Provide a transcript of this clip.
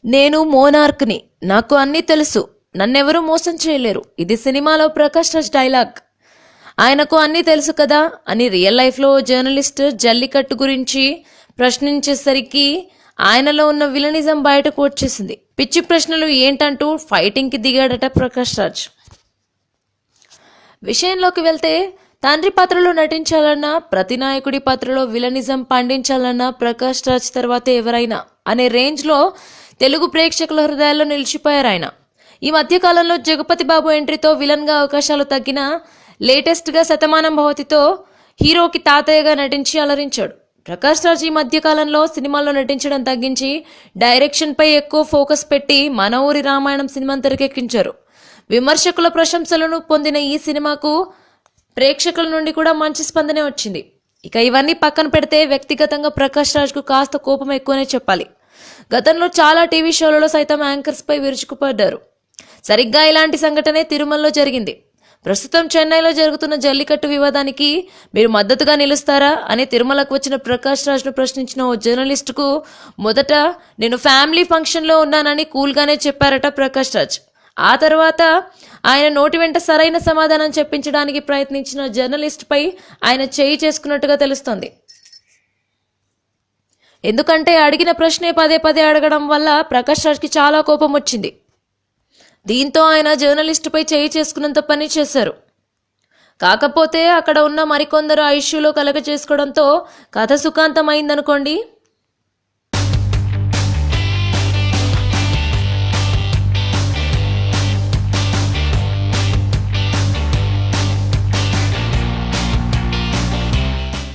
నేను మోనార్క్ని, నాకు అన్నీ తెలుసు, నన్నెవరూ మోసం చేయలేరు. ఇది సినిమాలో ప్రకాష్ రాజ్ డైలాగ్. ఆయనకు అన్నీ తెలుసు కదా అని రియల్ లైఫ్లో జర్నలిస్ట్ జల్లికట్టు గురించి ప్రశ్నించేసరికి ఆయనలో ఉన్న విలనిజం బయటకు వచ్చేసింది. పిచ్చి ప్రశ్నలు ఏంటంటూ ఫైటింగ్కి దిగాడట ప్రకాష్ రాజ్. విషయంలోకి వెళ్తే, తండ్రి పాత్రలో నటించాలన్నా, ప్రతి నాయకుడి పాత్రలో విలనిజం పండించాలన్నా ప్రకాష్ రాజ్ తర్వాత ఎవరైనా అనే రేంజ్లో తెలుగు ప్రేక్షకుల హృదయాల్లో నిలిచిపోయారు ఆయన. ఈ మధ్యకాలంలో జగపతి బాబు ఎంట్రీతో విలన్గా అవకాశాలు తగ్గిన లేటెస్ట్గా శతమానం భవతితో హీరోకి తాతయ్యగా నటించి అలరించాడు. ప్రకాష్ రాజ్ ఈ మధ్యకాలంలో సినిమాల్లో నటించడం తగ్గించి డైరెక్షన్పై ఎక్కువ ఫోకస్ పెట్టి మన ఊరి రామాయణం సినిమాను తెరకెక్కించారు. విమర్శకుల ప్రశంసలను పొందిన ఈ సినిమాకు ప్రేక్షకుల నుండి కూడా మంచి స్పందనే వచ్చింది. ఇక ఇవన్నీ పక్కన పెడితే వ్యక్తిగతంగా ప్రకాష్ రాజ్కు కాస్త కోపం ఎక్కువనే చెప్పాలి. గతంలో చాలా టీవీ షోలలో సైతం యాంకర్స్పై విరుచుకుపడ్డారు. సరిగ్గా ఇలాంటి సంఘటనే తిరుమలలో జరిగింది. ప్రస్తుతం చెన్నైలో జరుగుతున్న జల్లికట్టు వివాదానికి మీరు మద్దతుగా నిలుస్తారా అని తిరుమలకు వచ్చిన ప్రకాష్ రాజ్ను ప్రశ్నించిన ఓ జర్నలిస్టుకు మొదట నేను ఫ్యామిలీ ఫంక్షన్లో ఉన్నానని కూల్గానే చెప్పారట ప్రకాష్ రాజ్. ఆ తర్వాత ఆయన నోటి వెంట సరైన సమాధానం చెప్పించడానికి ప్రయత్నించిన జర్నలిస్ట్పై ఆయన చేయి చేసుకున్నట్టుగా తెలుస్తోంది. ఎందుకంటే అడిగిన ప్రశ్నే పదే పదే అడగడం వల్ల ప్రకాష్ రాజ్కి చాలా కోపం వచ్చింది. దీంతో ఆయన జర్నలిస్టుపై చేయి చేసుకున్నంత పని చేశారు. కాకపోతే అక్కడ ఉన్న మరికొందరు ఆ ఇష్యూలో కలగ చేసుకోవడంతో కథ సుఖాంతమైందనుకోండి.